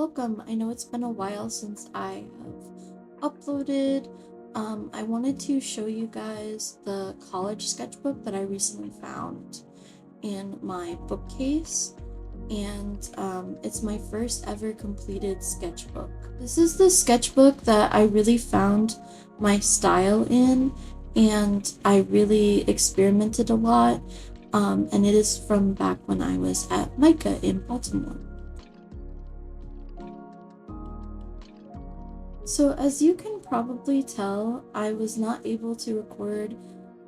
welcome. I know it's been a while since I have uploaded. I wanted to show you guys the college sketchbook that I recently found in my bookcase, and it's my first ever completed sketchbook. This is the sketchbook that I really found my style in, and I really experimented a lot, and it is from back when I was at Micah in Baltimore. So, as you can probably tell, I was not able to record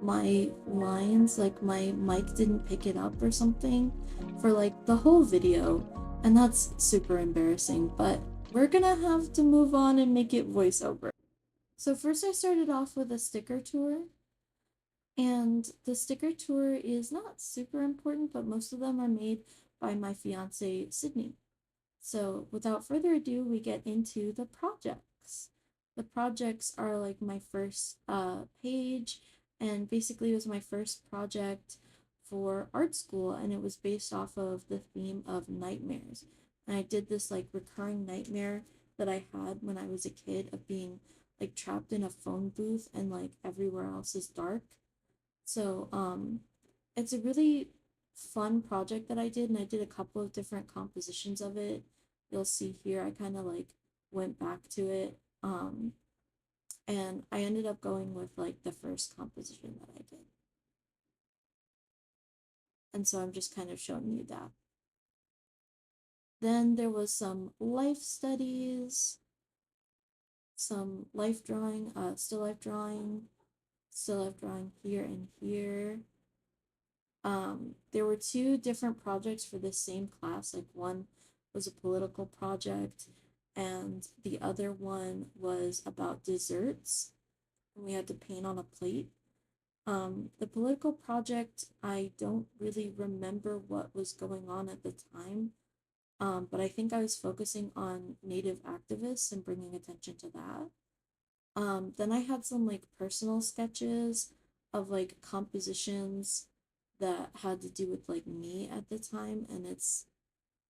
my lines, like my mic didn't pick it up or something, for like the whole video, and that's super embarrassing, but we're gonna have to move on and make it voiceover. So, first, I started off with a sticker tour, and the sticker tour is not super important, but most of them are made by my fiance, Sydney. So, without further ado, we get into the projects. The projects are like my first page, and basically, it was my first project for art school, and it was based off of the theme of nightmares. And I did this like recurring nightmare that I had when I was a kid of being like trapped in a phone booth and like everywhere else is dark. So, it's a really fun project that I did, and I did a couple of different compositions of it. You'll see here, I kind of like went back to it. And I ended up going with like the first composition that I did. And so I'm just kind of showing you that. Then there was some life studies, some life drawing, still life drawing here and here. There were two different projects for this same class. Like one was a political project, and the other one was about desserts. And we had to paint on a plate. The political project, I don't really remember what was going on at the time, but I think I was focusing on Native activists and bringing attention to that. Then I had some like personal sketches of like compositions that had to do with like me at the time, and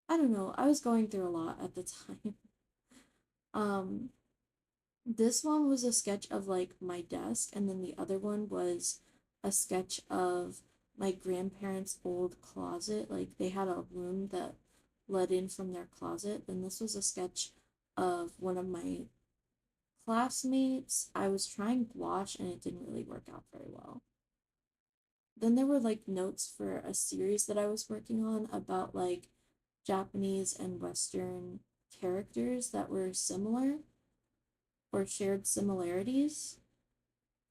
I don't know, I was going through a lot at the time. Um this one was a sketch of like my desk, and then the other one was a sketch of my grandparents' old closet. Like they had a room that led in from their closet. Then this was a sketch of one of my classmates. I was trying gouache and it didn't really work out very well. Then there were like notes for a series that I was working on about like Japanese and Western characters that were similar or shared similarities,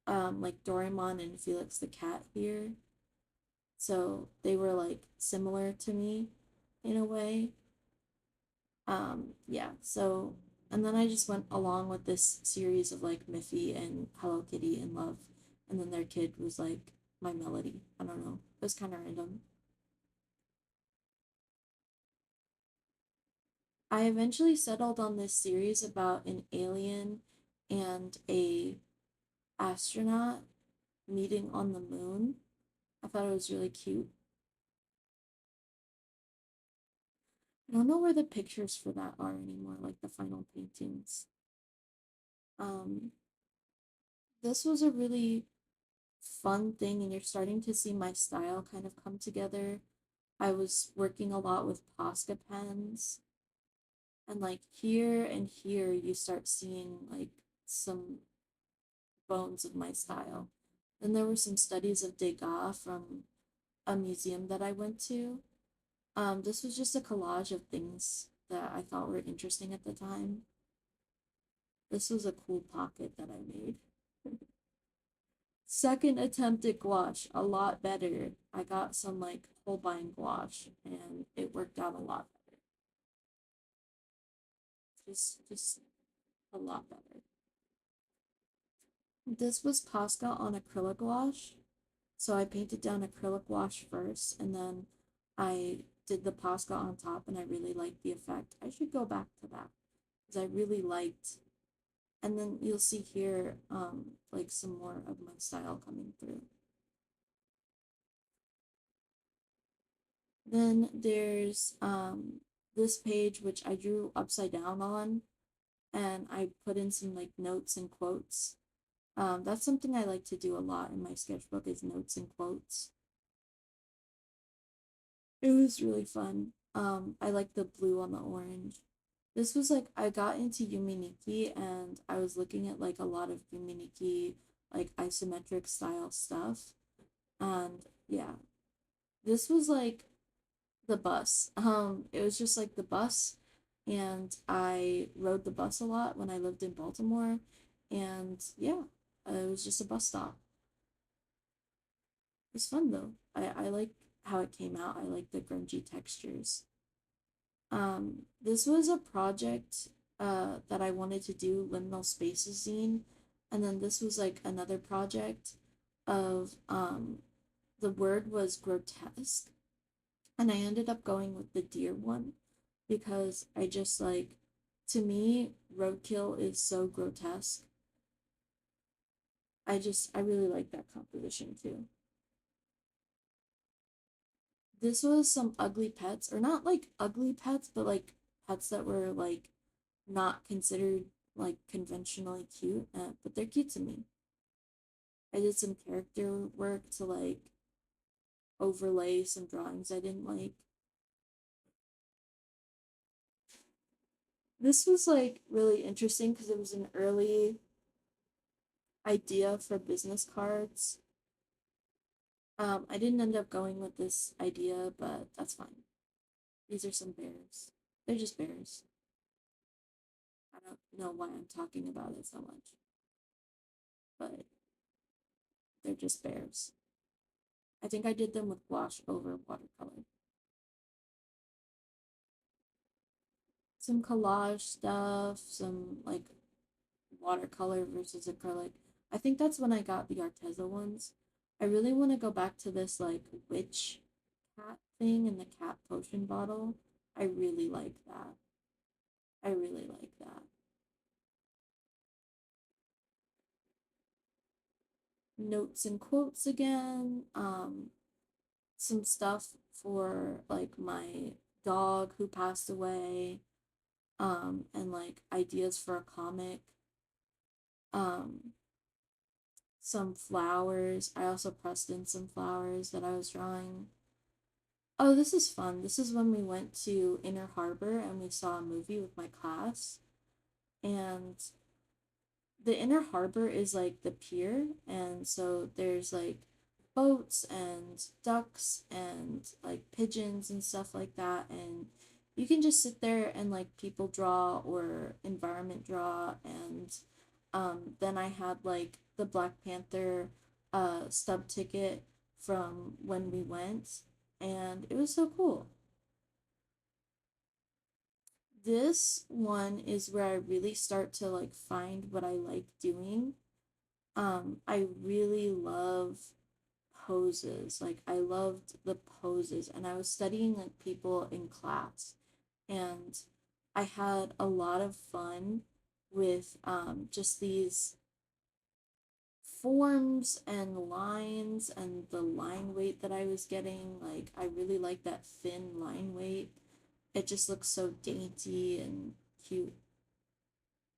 like Doraemon and Felix the Cat here. So they were like similar to me in a way. Yeah, so and then I just went along with this series of like Miffy and Hello Kitty and Love, and then their kid was like my melody. I don't know. It was kind of random. I eventually settled on this series about an alien and a astronaut meeting on the moon. I thought it was really cute. I don't know where the pictures for that are anymore, like the final paintings. Um, this was a really fun thing, and you're starting to see my style kind of come together. I was working a lot with Posca pens, and like here and here, you start seeing like some bones of my style. Then there were some studies of Degas from a museum that I went to. This was just a collage of things that I thought were interesting at the time. This was a cool pocket that I made. Second attempt at gouache, a lot better. I got some like Holbein gouache and it worked out a lot better. Just a lot better. This was Posca on acrylic gouache. So I painted down acrylic gouache first, and then I did the Posca on top, and I really liked the effect. I should go back to that because I really liked. And then you'll see here, like some more of my style coming through. Then there's this page, which I drew upside down on, and I put in some like notes and quotes. That's something I like to do a lot in my sketchbook is notes and quotes. It was really fun. I like the blue on the orange. This was like I got into Yuminiki and I was looking at like a lot of Yuminiki like isometric style stuff. And yeah, this was like the bus. It was just like the bus, and I rode the bus a lot when I lived in Baltimore, and yeah, it was just a bus stop. It was fun though. I like how it came out. I like the grungy textures. This was a project that I wanted to do liminal spaces zine, and then this was like another project of the word was grotesque, and I ended up going with the deer one because I just like, to me, roadkill is so grotesque. I really like that composition too. This was some ugly pets, or not like ugly pets, but like pets that were like not considered like conventionally cute, but they're cute to me. I did some character work to like overlay some drawings I didn't like. This was like really interesting because it was an early idea for business cards. I didn't end up going with this idea, but that's fine. These are some bears. They're just bears. I don't know why I'm talking about it so much, but they're just bears. I think I did them with gouache over watercolor. Some collage stuff, some like watercolor versus acrylic. I think that's when I got the Arteza ones. I really want to go back to this like witch cat thing in the cat potion bottle. I really like that. I really like that. Notes and quotes again. Some stuff for like my dog who passed away. And like ideas for a comic. Um, some flowers. I also pressed in some flowers that I was drawing. Oh, this is fun. This is when we went to Inner Harbor and we saw a movie with my class. And the Inner Harbor is like the pier, and so there's like boats and ducks and like pigeons and stuff like that, and you can just sit there and like people draw or environment draw, and then I had like the Black Panther stub ticket from when we went, and it was so cool. This one is where I really start to like find what I like doing. I really love poses. Like I loved the poses, and I was studying like people in class, and I had a lot of fun with just these forms and lines and the line weight that I was getting. Like I really like that thin line weight. It just looks so dainty and cute,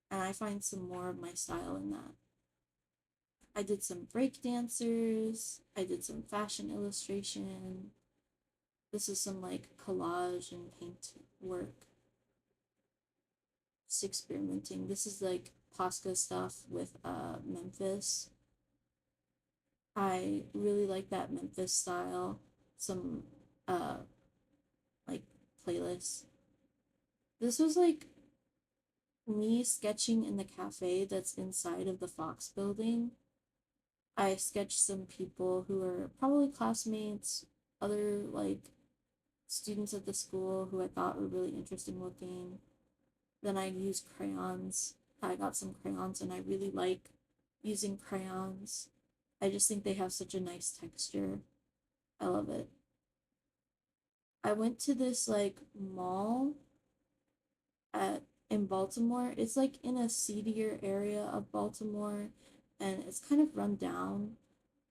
and I find some more of my style in that. I did some break dancers. I did some fashion illustration. This is some like collage and paint work. Just experimenting. This is like Posca stuff with Memphis. I really like that Memphis style. Some uh like playlists. This was like me sketching in the cafe that's inside of the Fox building. I sketched some people who are probably classmates, other like students at the school who I thought were really interesting looking. Then I used crayons. I got some crayons and I really like using crayons. I just think they have such a nice texture. I love it. I went to this like mall at in Baltimore. It's like in a seedier area of Baltimore, and it's kind of run down,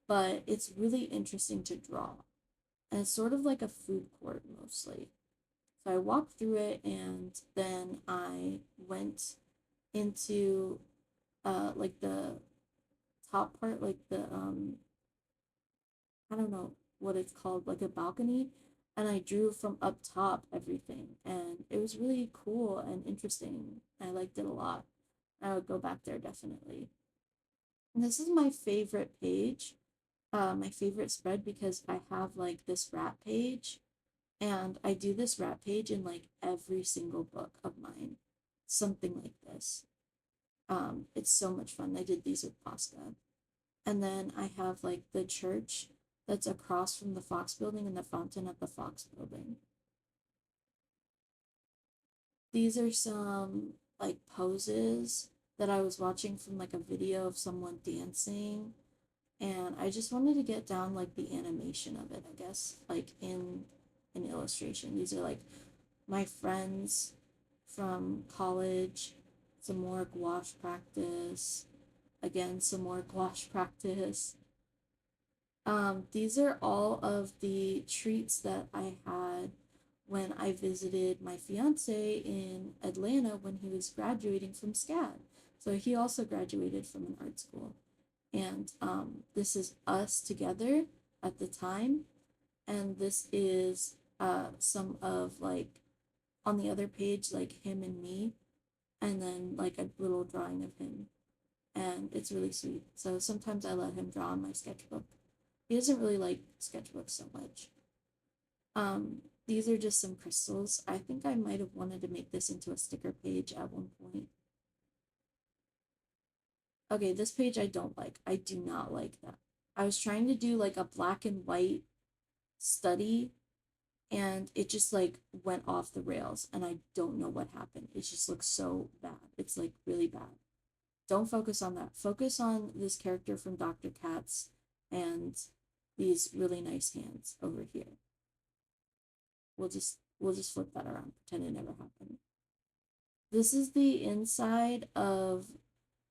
but it's really interesting to draw. And it's sort of like a food court mostly. So I walked through it, and then I went into like the top part, like the I don't know what it's called, like a balcony, and I drew from up top everything, and it was really cool and interesting. I liked it a lot. I would go back there definitely. And this is my favorite page, my favorite spread, because I have like this rat page, and I do this rat page in like every single book of mine, something like this. It's so much fun. I did these with Posca. And then I have like the church that's across from the Fox building and the fountain at the Fox building. These are some like poses that I was watching from like a video of someone dancing, and I just wanted to get down like the animation of it, I guess, like in an illustration. These are like my friends from college, some more gouache practice, again, some more gouache practice. These are all of the treats that I had when I visited my fiance in Atlanta when he was graduating from SCAD. So he also graduated from an art school. And this is us together at the time. And this is some of like on the other page, like him and me, and then like a little drawing of him. And it's really sweet. So sometimes I let him draw on my sketchbook. He doesn't really like sketchbooks so much. These are just some crystals. I think I might have wanted to make this into a sticker page at one point. Okay, this page I don't like. I do not like that. I was trying to do like a black and white study, and it just like went off the rails, and I don't know what happened. It just looks so bad. It's like really bad. Don't focus on that. Focus on this character from Dr. Katz and these really nice hands over here. We'll just flip that around, pretend it never happened. This is the inside of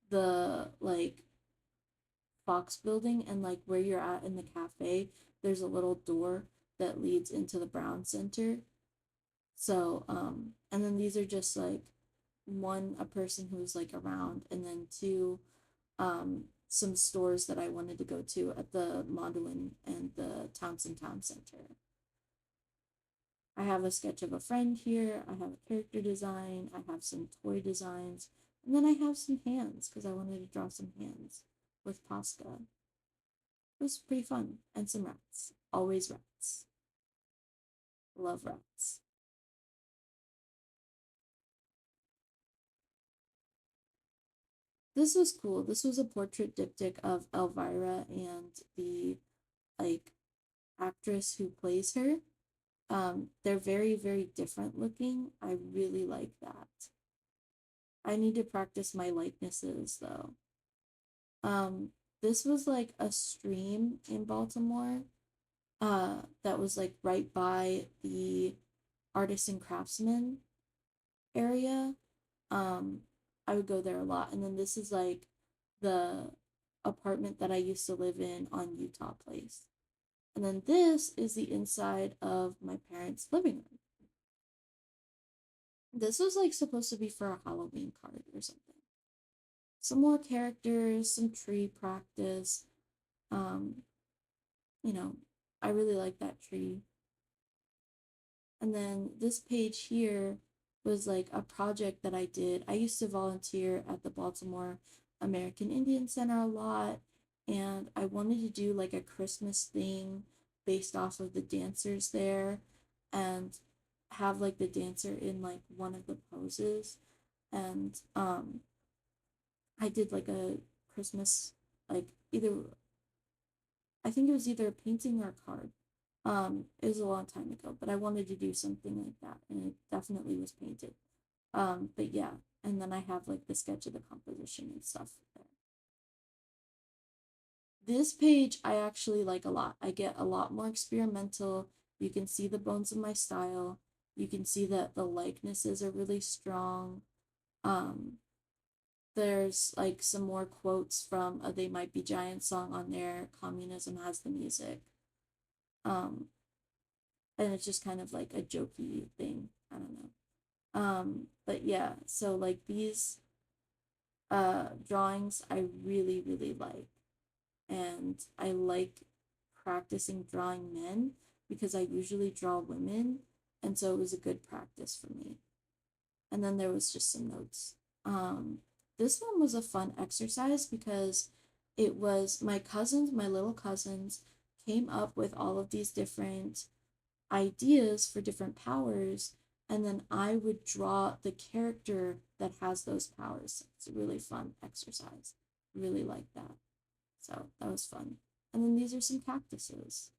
the like Fox building, and like where you're at in the cafe, there's a little door that leads into the Brown Center. So, and then these are just like one, a person who's like around, and then two, some stores that I wanted to go to at the Mondawin and the Townsend Town Center. I have a sketch of a friend here, I have a character design, I have some toy designs, and then I have some hands because I wanted to draw some hands with Posca. It was pretty fun. And some rats. Always rats. Love rats. This was cool. This was a portrait diptych of Elvira and the like actress who plays her. They're very, very different looking. I really like that. I need to practice my likenesses though. Um, this was like a stream in Baltimore, that was like right by the artists and craftsmen area. Um, I would go there a lot. And then this is like the apartment that I used to live in on Utah Place. And then this is the inside of my parents' living room. This was like supposed to be for a Halloween card or something. Some more characters, some tree practice. Um, you know, I really like that tree. And then this page here was like a project that I did. I used to volunteer at the Baltimore American Indian Center a lot, and I wanted to do like a Christmas thing based off of the dancers there, and have like the dancer in like one of the poses. And I did like a Christmas, like either, I think it was either a painting or a card. It was a long time ago, but I wanted to do something like that, and it definitely was painted. But yeah, and then I have like the sketch of the composition and stuff there. This page I actually like a lot. I get a lot more experimental. You can see the bones of my style. You can see that the likenesses are really strong. Um, there's like some more quotes from a They Might Be Giants song on there. Communism has the music. Um, and it's just kind of like a jokey thing. I don't know. But yeah, so like these drawings I really, really like. And I like practicing drawing men because I usually draw women, and so it was a good practice for me. And then there was just some notes. Um, this one was a fun exercise because it was my cousins, my little cousins, came up with all of these different ideas for different powers, and then I would draw the character that has those powers. It's a really fun exercise. Really like that. So that was fun. And then these are some cactuses.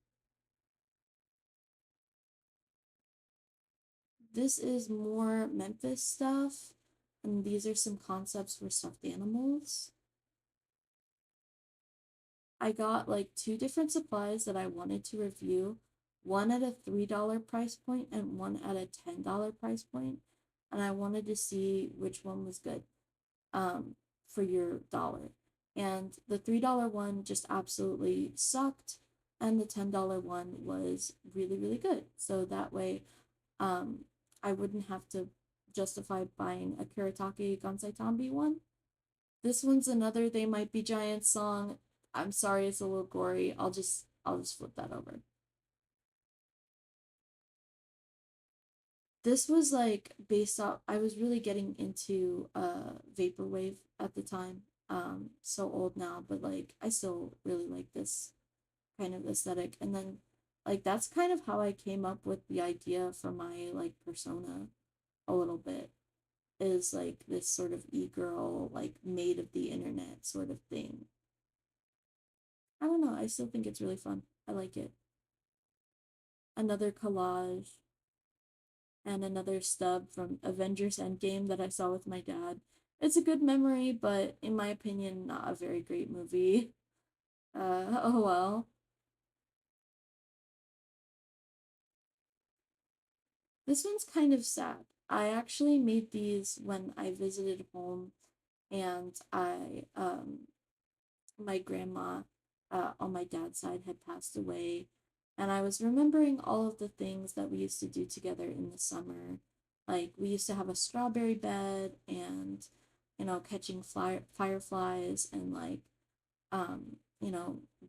This is more Memphis stuff, and these are some concepts for stuffed animals. I got like two different supplies that I wanted to review, one at a $3 price point and one at a $10 price point, and I wanted to see which one was good for your dollar. And the $3 one just absolutely sucked, and the $10 one was really, really good. So that way, um, I wouldn't have to justify buying a Kuretake Gansai one. This one's another They Might Be Giants song. I'm sorry it's a little gory. I'll just flip that over. This was like based off I was really getting into vaporwave at the time. So old now, but like I still really like this kind of aesthetic. And then like that's kind of how I came up with the idea for my like persona a little bit, is like this sort of e-girl, like maid of the internet sort of thing. I don't know, I still think it's really fun. I like it. Another collage and another stub from Avengers Endgame that I saw with my dad. It's a good memory, but in my opinion, not a very great movie. Oh well. This one's kind of sad. I actually made these when I visited home, and my grandma on my dad's side had passed away, and I was remembering all of the things that we used to do together in the summer. Like we used to have a strawberry bed, and catching fireflies, and like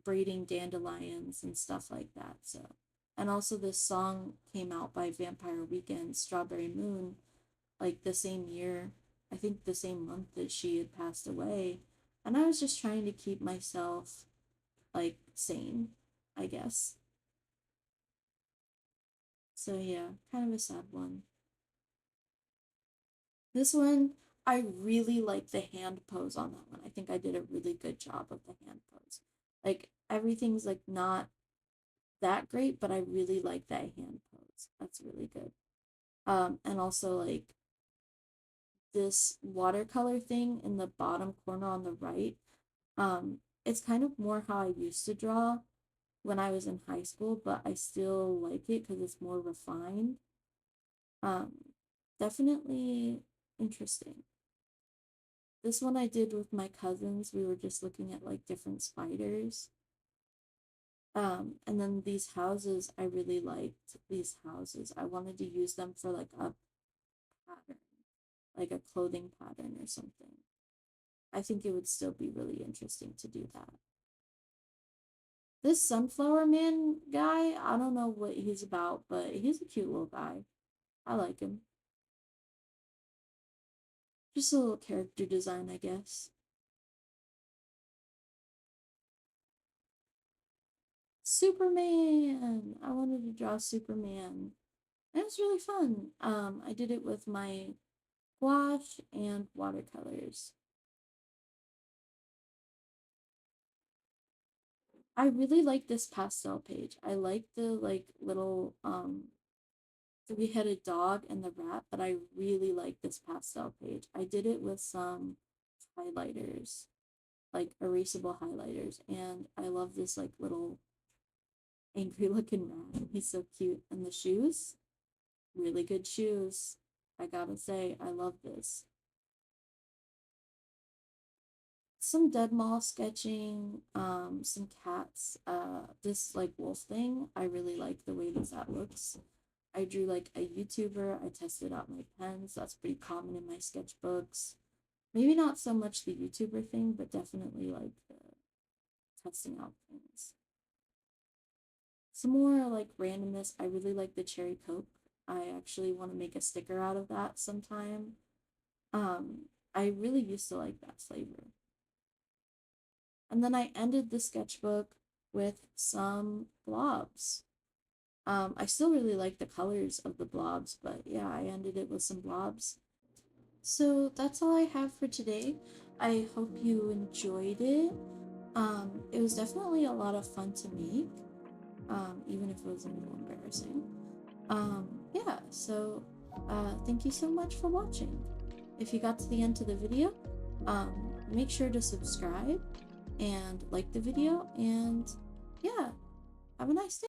braiding dandelions and stuff like that. So, and also this song came out by Vampire Weekend, Strawberry Moon, like the same year, I think the same month that she had passed away. And I was just trying to keep myself like sane, I guess. So yeah, kind of a sad one. This one, I really like the hand pose on that one. I think I did a really good job of the hand pose. Like everything's like not that great, but I really like that hand pose. That's really good. And also like this watercolor thing in the bottom corner on the right. It's kind of more how I used to draw when I was in high school, but I still like it because it's more refined. Um, Definitely interesting. This one I did with my cousins. We were just looking at like different spiders. And then these houses, I really liked these houses. I wanted to use them for like a pattern, like a clothing pattern or something. I think it would still be really interesting to do that. This Sunflower Man guy, I don't know what he's about, but he's a cute little guy. I like him. Just a little character design, I guess. Superman! I wanted to draw Superman. It was really fun. I did it with my gouache and watercolors. I really like this pastel page. I like the like little three-headed dog and the rat, but I really like this pastel page. I did it with some highlighters, like erasable highlighters, and I love this like little angry looking rat. He's so cute. And the shoes, really good shoes. I gotta say, I love this. Some dead mall sketching, some cats. This like wolf thing, I really like the way that looks. I drew like a YouTuber. I tested out my pens. That's pretty common in my sketchbooks. Maybe not so much the YouTuber thing, but definitely like the testing out things. Some more like randomness. I really like the cherry Coke. I actually want to make a sticker out of that sometime. Um, I really used to like that flavor. And then I ended the sketchbook with some blobs. I still really like the colors of the blobs, but yeah, I ended it with some blobs. So that's all I have for today. I hope you enjoyed it. It was definitely a lot of fun to make, even if it was a little embarrassing. Yeah, so thank you so much for watching. If you got to the end of the video, make sure to subscribe and like the video, and yeah, have a nice day.